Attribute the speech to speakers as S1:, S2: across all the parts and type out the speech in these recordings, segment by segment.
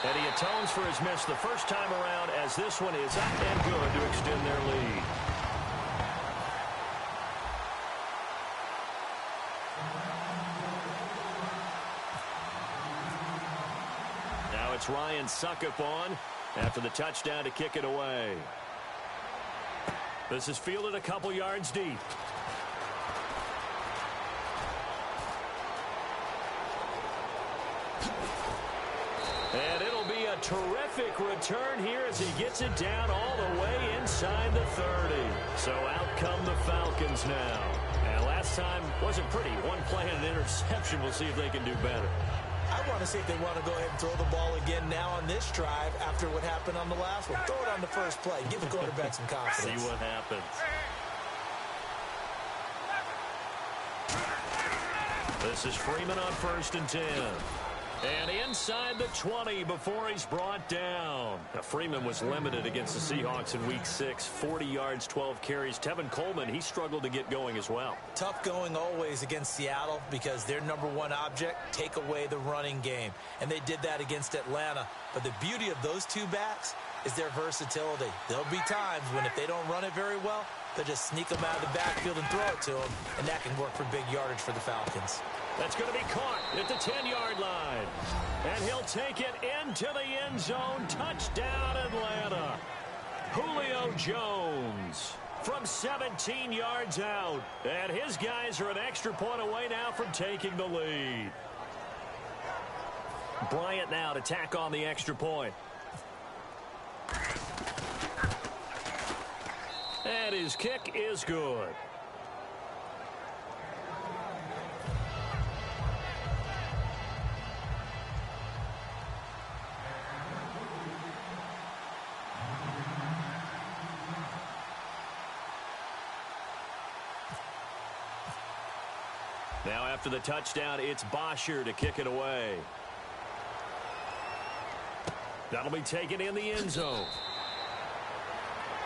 S1: And he atones for his miss the first time around as this one is up and good to extend their lead. Now it's Ryan Suckup on after the touchdown to kick it away. This is fielded a couple yards deep. And it'll be a terrific return here as he gets it down all the way inside the 30. So out come the Falcons now. And last time wasn't pretty. One play and an interception. We'll see if they can do better.
S2: I want to see if they want to go ahead and throw the ball again now on this drive after what happened on the last one. Throw it on the first play. Give the quarterback some confidence.
S1: See what happens. This is Freeman on 1st and 10. And inside the 20 before he's brought down. Now, Freeman was limited against the Seahawks in Week 6. 40 yards, 12 carries. Tevin Coleman, he struggled to get going as well.
S2: Tough going always against Seattle because their #1 object, take away the running game. And they did that against Atlanta. But the beauty of those two backs is their versatility. There'll be times when if they don't run it very well, they'll just sneak them out of the backfield and throw it to them. And that can work for big yardage for the Falcons.
S1: That's going to be caught at the 10-yard line. And he'll take it into the end zone. Touchdown, Atlanta. Julio Jones from 17 yards out. And his guys are an extra point away now from taking the lead. Bryant now to tack on the extra point. And his kick is good. Now after the touchdown, it's Bosher to kick it away. That'll be taken in the end zone.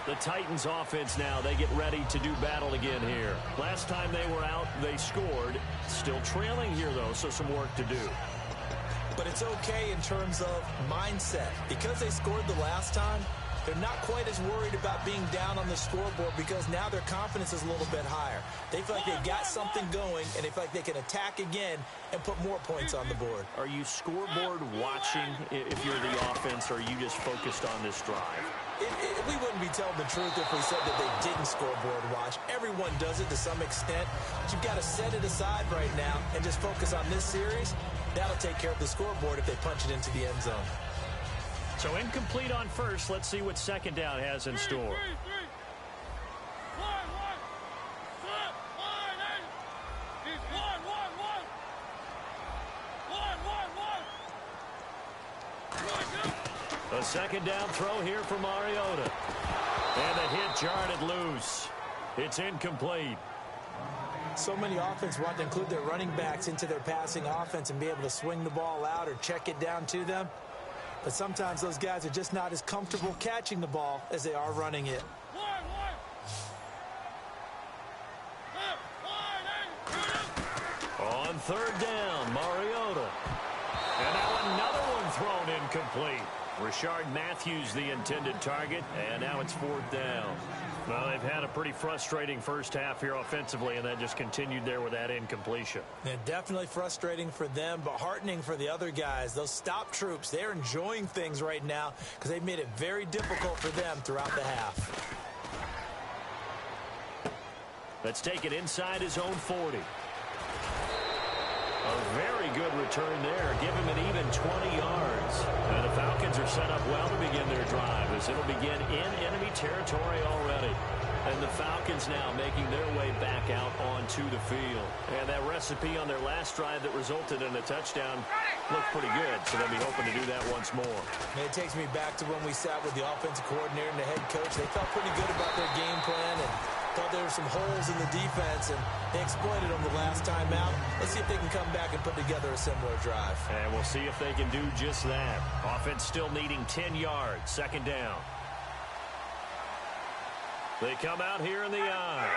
S1: The Titans offense now, they get ready to do battle again here. Last time they were out, they scored. Still trailing here, though, so some work to do.
S2: But it's okay in terms of mindset. Because they scored the last time, they're not quite as worried about being down on the scoreboard because now their confidence is a little bit higher. They feel like they've got something going, and they feel like they can attack again and put more points on the board.
S1: Are you scoreboard watching if you're the offense, or are you just focused on this drive?
S2: We wouldn't be telling the truth if we said that they didn't scoreboard watch. Everyone does it to some extent, but you've got to set it aside right now and just focus on this series. That'll take care of the scoreboard if they punch it into the end zone.
S1: So incomplete on first. Let's see what second down has in store. A second down throw here for Mariota. And the hit jarred it loose. It's incomplete.
S2: So many offense want to include their running backs into their passing offense and be able to swing the ball out or check it down to them. But sometimes those guys are just not as comfortable catching the ball as they are running it.
S1: On third down, Mariota. And now another one thrown incomplete. Rashard Matthews the intended target, and now it's 4th down. Well, they've had a pretty frustrating first half here offensively, and that just continued there with that incompletion.
S2: Yeah, definitely frustrating for them, but heartening for the other guys. Those stop troops, they're enjoying things right now because they've made it very difficult for them throughout the half.
S1: Let's take it inside his own 40. A very good return there. Give him an even 20 yards. And the Falcons are set up well to begin their drive as it'll begin in enemy territory already. And the Falcons now making their way back out onto the field. And that recipe on their last drive that resulted in a touchdown looked pretty good, so they'll be hoping to do that once more.
S2: And it takes me back to when we sat with the offensive coordinator and the head coach. They felt pretty good about their game plan and thought there were some holes in the defense, and they exploited them the last time out. Let's see if they can come back and put together a similar drive.
S1: And we'll see if they can do just that. Offense still needing 10 yards. Second down. They come out here in the eye.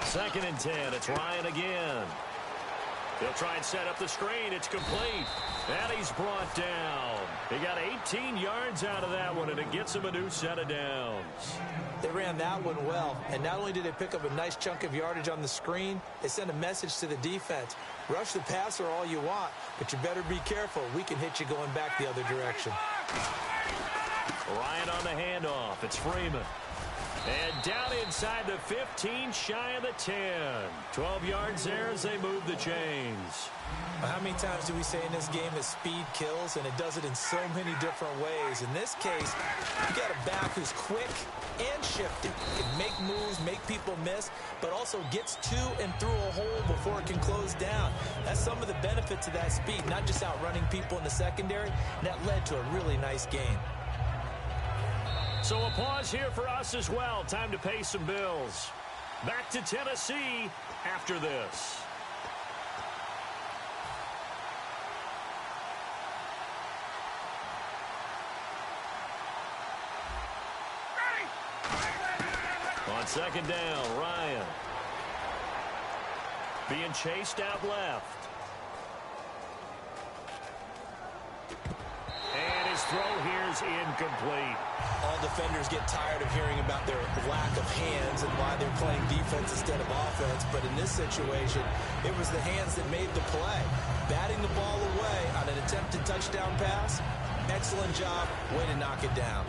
S1: Second and 10. It's Ryan again. He'll try and set up the screen. It's complete. And he's brought down. He got 18 yards out of that one, and it gets him a new set of downs.
S2: They ran that one well, and not only did they pick up a nice chunk of yardage on the screen, they sent a message to the defense. Rush the passer all you want, but you better be careful. We can hit you going back the other direction.
S1: Ryan on the handoff. It's Freeman. And down inside the 15, shy of the 10. 12 yards there as they move the chains.
S2: How many times do we say in this game that speed kills, and it does it in so many different ways? In this case, you got a back who's quick and shifty, can make moves, make people miss, but also gets to and through a hole before it can close down. That's some of the benefits of that speed, not just outrunning people in the secondary, and that led to a really nice game.
S1: So a pause here for us as well. Time to pay some bills. Back to Tennessee after this. On second down, Ryan. Being chased out left. And his throw here is incomplete.
S2: All defenders get tired of hearing about their lack of hands and why they're playing defense instead of offense. But in this situation, it was the hands that made the play. Batting the ball away on an attempted touchdown pass. Excellent job. Way to knock it down.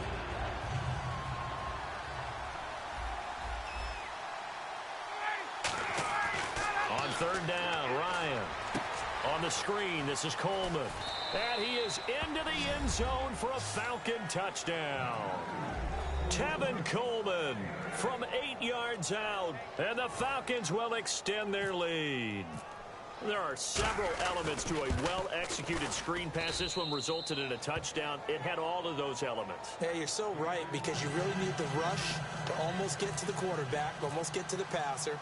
S1: On third down, Ryan. On the screen, this is Coleman. And he is into the end zone for a Falcon touchdown. Tevin Coleman from 8 yards out. And the Falcons will extend their lead. There are several elements to a well-executed screen pass. This one resulted in a touchdown. It had all of those elements.
S2: Yeah, you're so right, because you really need the rush to almost get to the quarterback, almost get to the passer.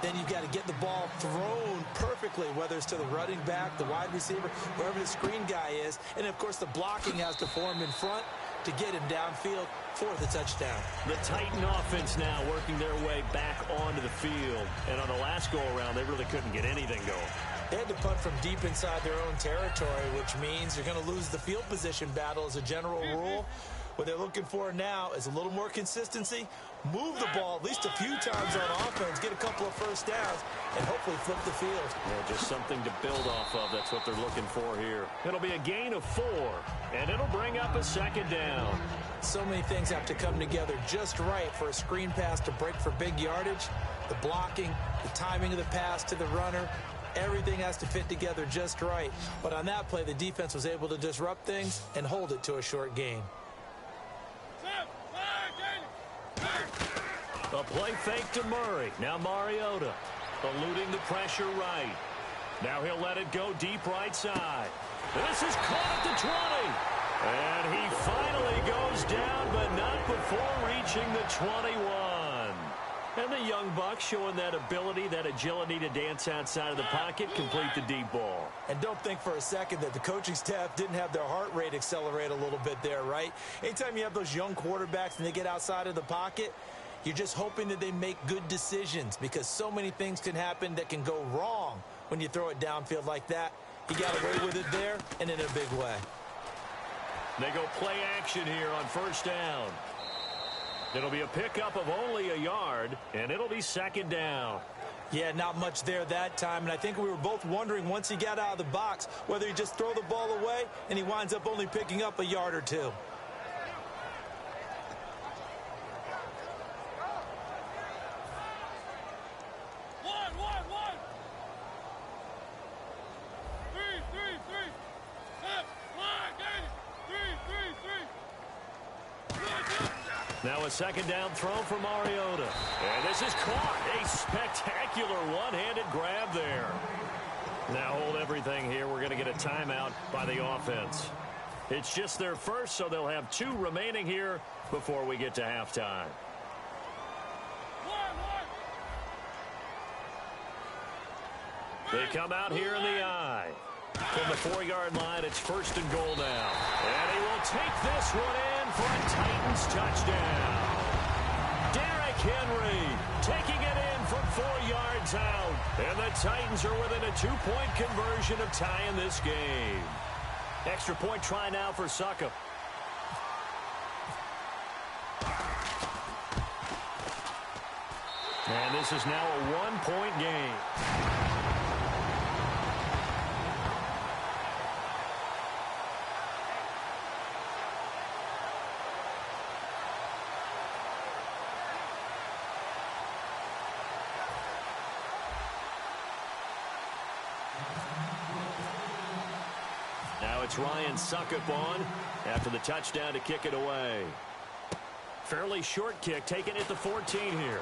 S2: Then you've got to get the ball thrown perfectly, whether it's to the running back, the wide receiver, wherever the screen guy is. And, of course, the blocking has to form in front to get him downfield for the touchdown.
S1: The Titan offense now working their way back onto the field. And on the last go-around, they really couldn't get anything going.
S2: They had to punt from deep inside their own territory, which means you're going to lose the field position battle as a general rule. What they're looking for now is a little more consistency, move the ball at least a few times on offense, get a couple of first downs, and hopefully flip the field.
S1: Yeah, just something to build off of. That's what they're looking for here. It'll be a gain of 4, and it'll bring up a second down.
S2: So many things have to come together just right for a screen pass to break for big yardage. The blocking, the timing of the pass to the runner, everything has to fit together just right. But on that play, the defense was able to disrupt things and hold it to a short gain.
S1: A play fake to Murray. Now Mariota eluding the pressure right. Now he'll let it go deep right side. This is caught at the 20. And he finally goes down, but not before reaching the 21. And the young buck showing that ability, that agility to dance outside of the pocket, complete the deep ball.
S2: And don't think for a second that the coaching staff didn't have their heart rate accelerate a little bit there, right? Anytime you have those young quarterbacks and they get outside of the pocket, you're just hoping that they make good decisions, because so many things can happen that can go wrong when you throw it downfield like that. He got away with it there and in a big way.
S1: They go play action here on first down. It'll be a pickup of only a yard, and it'll be second down.
S2: Yeah, not much there that time, and I think we were both wondering once he got out of the box whether he just throw the ball away and he winds up only picking up a yard or two.
S1: Now a second down throw for Mariota. And this is caught. A spectacular one-handed grab there. Now hold everything here. We're going to get a timeout by the offense. It's just their first, so they'll have 2 remaining here before we get to halftime. They come out here in the I. From the 4-yard line, it's first and goal now. And he will take this one in for a Titans touchdown. Derrick Henry taking it in from 4 yards out. And the Titans are within a 2-point conversion of tying this game. Extra point try now for Succop. And this is now a 1-point game. Now it's Ryan Succop on after the touchdown to kick it away. Fairly short kick, taking it to 14 here.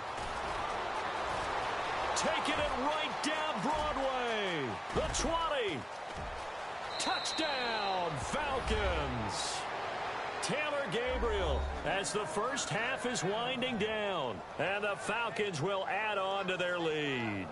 S1: Taking it right down Broadway. The 20. Touchdown, Falcons. Taylor Gabriel as the first half is winding down. And the Falcons will add on to their lead.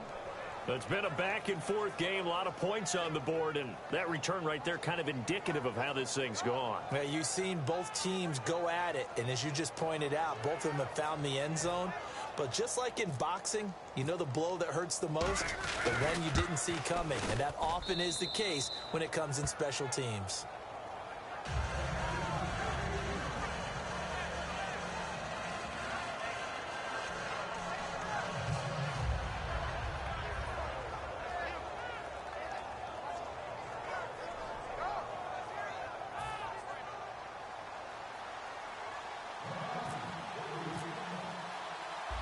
S1: It's been a back-and-forth game, a lot of points on the board, and that return right there kind of indicative of how this thing's gone.
S2: Yeah, you've seen both teams go at it, and as you just pointed out, both of them have found the end zone. But just like in boxing, you know the blow that hurts the most? The one you didn't see coming, and that often is the case when it comes in special teams.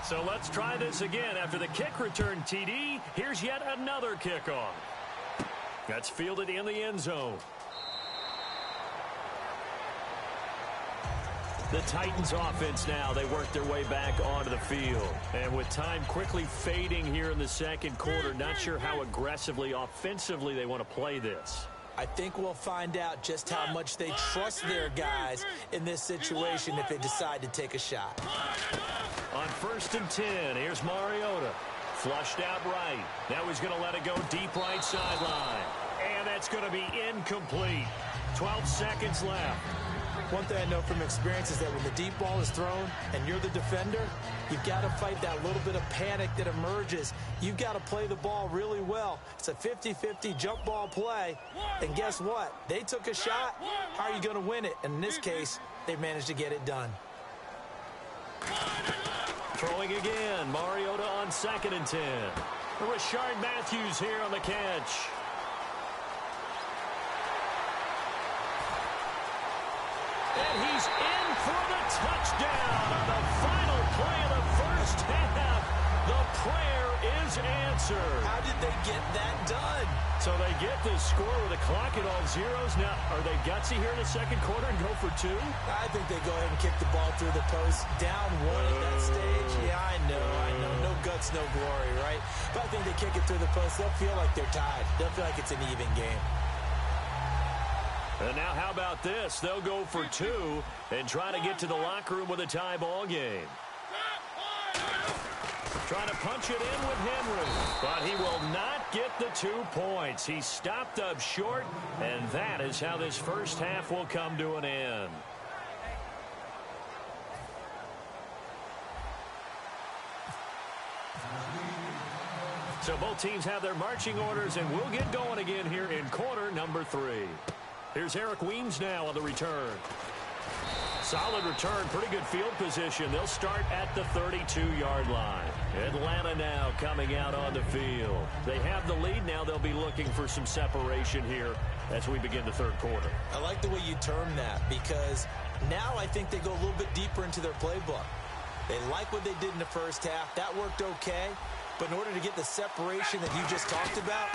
S1: So let's try this again. After the kick return TD, here's yet another kickoff. That's fielded in the end zone. The Titans offense now, they work their way back onto the field. And with time quickly fading here in the second quarter, not sure how aggressively, offensively they want to play this.
S2: I think we'll find out just how much they trust their guys in this situation if they decide to take a shot.
S1: On 1st and 10, here's Mariota. Flushed out right. Now he's going to let it go deep right sideline. And that's going to be incomplete. 12 seconds left.
S2: One thing I know from experience is that when the deep ball is thrown and you're the defender, you've got to fight that little bit of panic that emerges. You've got to play the ball really well. It's a 50-50 jump ball play. And guess what? They took a shot. How are you going to win it? And in this case, they managed to get it done.
S1: Throwing again. Mariota on 2nd and 10. Rashard Matthews here on the catch. And he's in for the touchdown on the final play of the first half. The prayer is answered.
S2: How did they get that done?
S1: So they get the score with the clock at all zeros. Now, are they gutsy here in the second quarter and go for 2?
S2: I think they go ahead and kick the ball through the post. Down 1 at that stage. Yeah, I know. No guts, no glory, right? But I think they kick it through the post. They'll feel like they're tied. They'll feel like it's an even game.
S1: And now how about this? They'll go for 2 and try to get to the locker room with a tie ball game. Trying to punch it in with Henry, but he will not get the 2 points. He stopped up short, and that is how this first half will come to an end. So both teams have their marching orders, and we'll get going again here in quarter number 3. Here's Eric Weems now on the return. Solid return, pretty good field position. They'll start at the 32-yard line. Atlanta now coming out on the field. They have the lead now. They'll be looking for some separation here as we begin the third quarter.
S2: I like the way you term that because now I think they go a little bit deeper into their playbook. They like what they did in the first half. That worked okay. But in order to get the separation that you just talked about,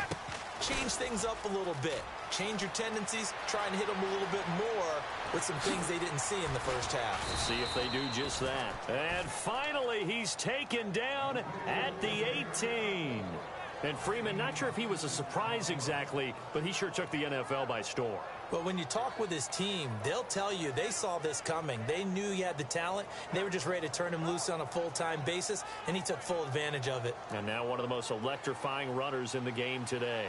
S2: change things up a little bit. Change your tendencies, try and hit them a little bit more with some things they didn't see in the first half.
S1: We'll see if they do just that. And finally, he's taken down at the 18. And Freeman, not sure if he was a surprise exactly, but he sure took the NFL by storm.
S2: But when you talk with his team, they'll tell you they saw this coming. They knew he had the talent. They were just ready to turn him loose on a full-time basis, and he took full advantage of it.
S1: And now one of the most electrifying runners in the game today.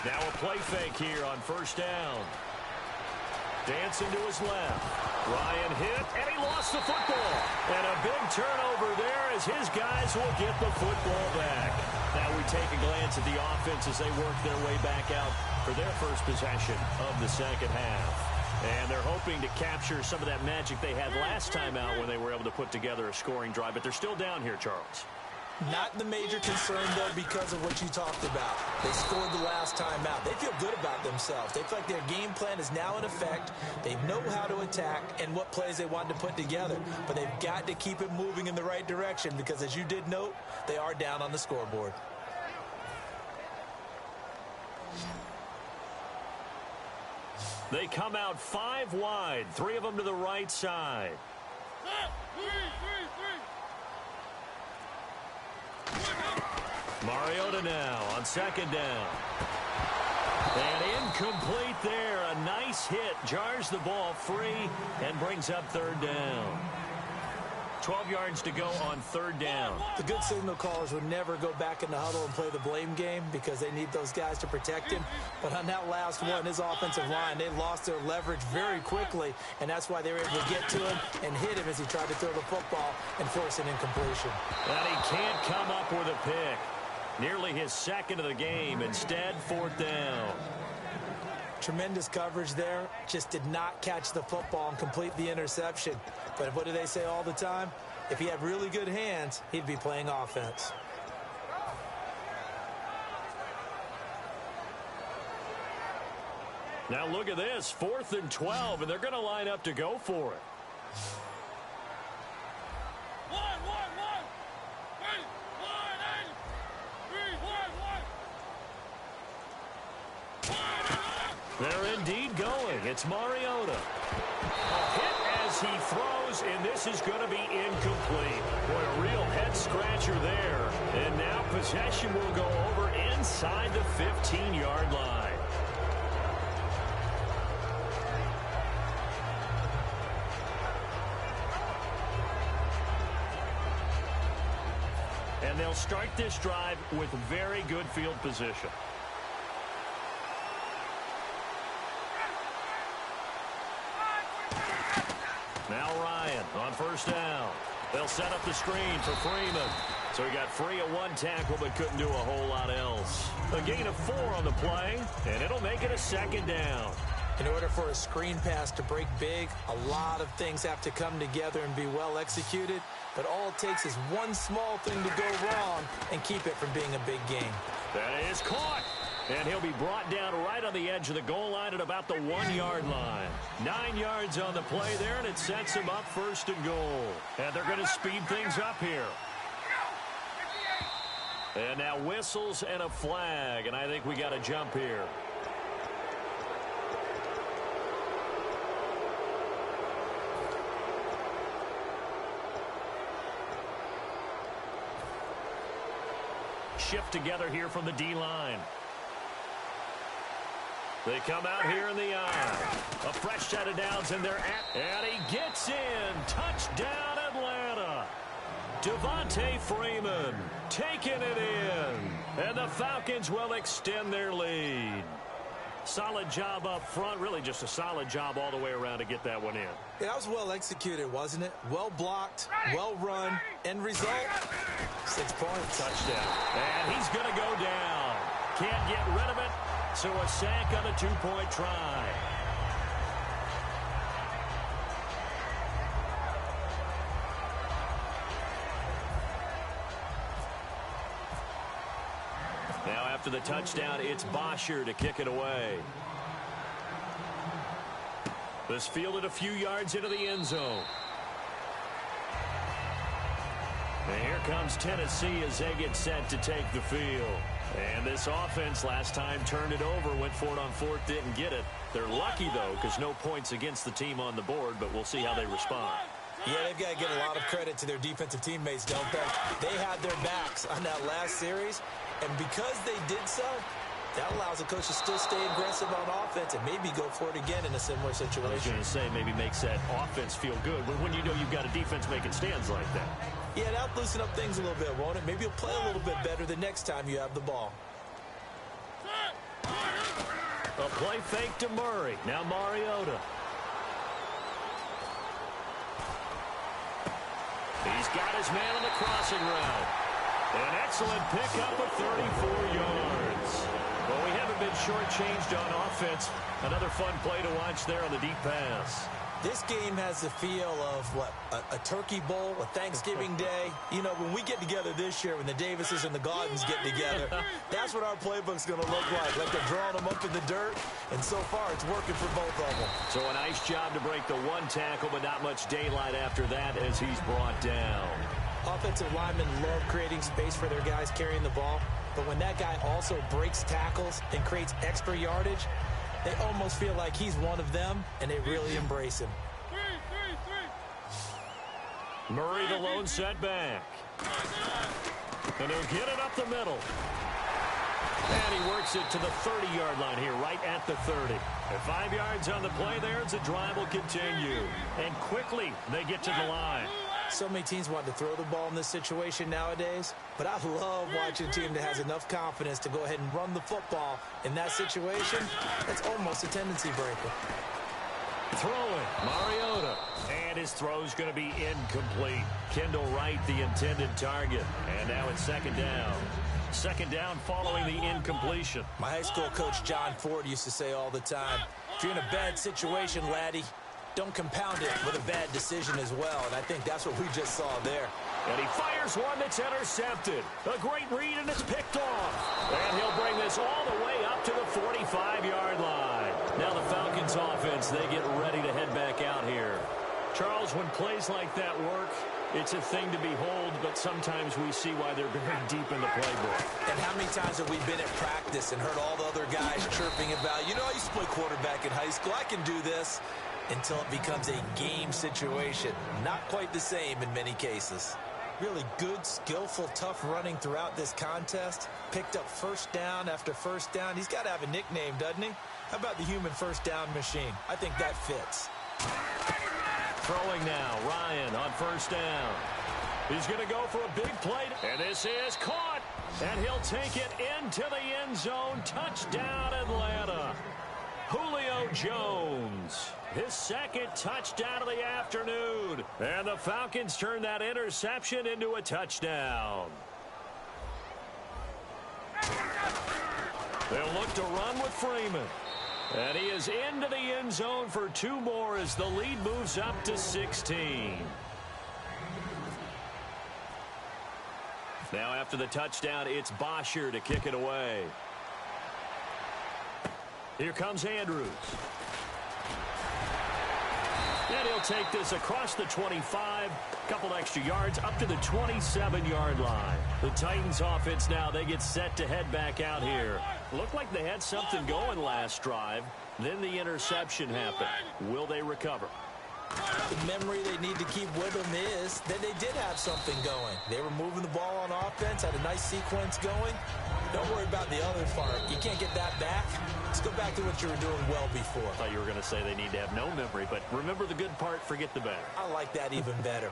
S1: Now a play fake here on first down. Dancing to his left. Ryan hit, and he lost the football. And a big turnover there as his guys will get the football back. Now we take a glance at the offense as they work their way back out for their first possession of the second half. And they're hoping to capture some of that magic they had last time out when they were able to put together a scoring drive. But they're still down here, Charles.
S2: Not the major concern, though, because of what you talked about. They scored the last time out. They feel good about themselves. They feel like their game plan is now in effect. They know how to attack and what plays they want to put together. But they've got to keep it moving in the right direction because, as you did note, they are down on the scoreboard.
S1: They come out 5 wide, 3 of them to the right side. Mariota now on second down. And incomplete there. A nice hit. Jars the ball free and brings up third down. 12 yards to go on third down.
S2: The good signal callers would never go back in the huddle and play the blame game because they need those guys to protect him. But on that last one, his offensive line, they lost their leverage very quickly, and that's why they were able to get to him and hit him as he tried to throw the football and force an incompletion.
S1: And he can't come up with a pick. Nearly his second of the game. Instead, fourth down.
S2: Tremendous coverage there. Just did not catch the football and complete the interception. But what do they say all the time? If he had really good hands, he'd be playing offense.
S1: Now look at this. 4th and 12, and they're going to line up to go for it. They're indeed going. It's Mariota. A hit as he throws, and this is going to be incomplete. Boy, a real head-scratcher there. And now possession will go over inside the 15-yard line. And they'll start this drive with very good field position. Now Ryan on first down. They'll set up the screen for Freeman. So he got free of 1 tackle but couldn't do a whole lot else. A gain of 4 on the play, and it'll make it a second down.
S2: In order for a screen pass to break big, a lot of things have to come together and be well executed. But all it takes is one small thing to go wrong and keep it from being a big game.
S1: That is caught. And he'll be brought down right on the edge of the goal line at about the 1-yard line. 9 yards on the play there, and it sets him up first and goal. And they're going to speed things up here. And now whistles and a flag, and I think we got a jump here. Shift together here from the D-line. They come out here in the eye. A fresh set of downs, and they're at. And he gets in. Touchdown, Atlanta. Devontae Freeman taking it in. And the Falcons will extend their lead. Solid job up front. Really just a solid job all the way around to get that one in.
S2: Yeah, that was well executed, wasn't it? Well blocked, well run. End result, 6 points.
S1: Touchdown. And he's going to go down. Can't get rid of it. So a sack on a 2-point try. Now after the touchdown, it's Bosher to kick it away. This fielded a few yards into the end zone. And here comes Tennessee as they get set to take the field. And this offense last time turned it over, went for it on 4th, didn't get it. They're lucky, though, because no points against the team on the board, but we'll see how they respond.
S2: Yeah, they've got to give a lot of credit to their defensive teammates, don't they? They had their backs on that last series, and because they did so, that allows the coach to still stay aggressive on offense and maybe go for it again in a similar situation.
S1: I was going to say maybe makes that offense feel good, but when you know you've got a defense making stands like that.
S2: Yeah, that'll loosen up things a little bit, won't it? Maybe you'll play a little bit better the next time you have the ball.
S1: A play fake to Murray. Now Mariota. He's got his man on the crossing route. An excellent pickup of 34 yards. Well, we haven't been shortchanged on offense. Another fun play to watch there on the deep pass.
S2: This game has the feel of, what, a turkey bowl, a Thanksgiving day. You know, when we get together this year, when the Davises and the Gordons get together, that's what our playbook's going to look like they're drawing them up in the dirt, and so far it's working for both of them.
S1: So a nice job to break the one tackle, but not much daylight after that as he's brought down.
S2: Offensive linemen love creating space for their guys carrying the ball, but when that guy also breaks tackles and creates extra yardage, they almost feel like he's one of them, and they really embrace him.
S1: Murray, the lone setback. And he'll get it up the middle. And he works it to the 30-yard line here, right at the 30. And 5 yards on the play there as the drive will continue. And quickly, they get to the line.
S2: So many teams want to throw the ball in this situation nowadays, but I love watching a team that has enough confidence to go ahead and run the football in that situation. That's almost a tendency breaker.
S1: Throwing, Mariota. And his throw's going to be incomplete. Kendall Wright, the intended target. And now it's second down. Second down following the incompletion.
S2: My high school coach, John Ford, used to say all the time, if you're in a bad situation, laddie, don't compound it with a bad decision as well. And I think that's what we just saw there.
S1: And he fires one that's intercepted. A great read, and it's picked off. And he'll bring this all the way up to the 45-yard line. Now the Falcons offense, they get ready to head back out here. Charles, when plays like that work, it's a thing to behold, but sometimes we see why they're very deep in the playbook.
S2: And how many times have we been at practice and heard all the other guys chirping about, you know, I used to play quarterback in high school, I can do this, until it becomes a game situation. Not quite the same in many cases. Really good, skillful, tough running throughout this contest. Picked up first down after first down. He's got to have a nickname, doesn't he? How about the human first down machine? I think that fits.
S1: Throwing now, Ryan on first down. He's going to go for a big play, and this is caught. And he'll take it into the end zone. Touchdown, Atlanta. Julio Jones, his second touchdown of the afternoon. And the Falcons turn that interception into a touchdown. They'll look to run with Freeman. And he is into the end zone for two more as the lead moves up to 16. Now after the touchdown, it's Bosher to kick it away. Here comes Andrews. And he'll take this across the 25, couple extra yards, up to the 27-yard line. The Titans offense now, they get set to head back out here. Looked like they had something going last drive. Then the interception happened. Will they recover?
S2: The memory they need to keep with them is that they did have something going. They were moving the ball on offense, had a nice sequence going. Don't worry about the other part. You can't get that back. Let's go back to what you were doing well before.
S1: I thought you were going to say they need to have no memory, but remember the good part, forget the bad.
S2: I like that even better.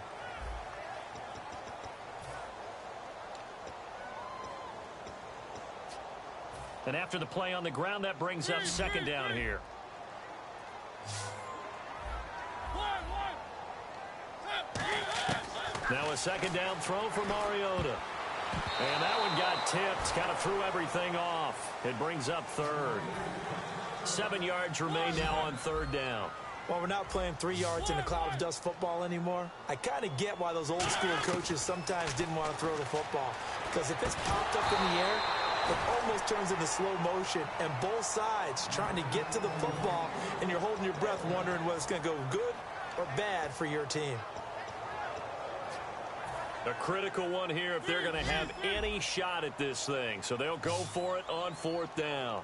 S1: And after the play on the ground, that brings up second down here. Now a second down throw for Mariota. And that one got tipped, kind of threw everything off. It brings up third. 7 yards remain now on third down.
S2: Well, we're not playing 3 yards in a cloud of dust football anymore. I kind of get why those old school coaches sometimes didn't want to throw the football. Because if it's popped up in the air, it almost turns into slow motion. And both sides trying to get to the football, and you're holding your breath wondering whether it's going to go good or bad for your team.
S1: A critical one here if they're going to have any shot at this thing. So they'll go for it on fourth down.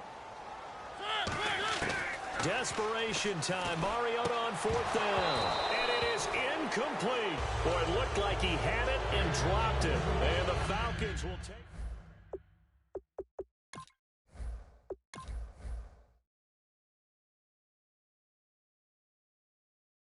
S1: Desperation time. Mariota on fourth down. And it is incomplete. Boy, it looked like he had it and dropped it. And the Falcons will take...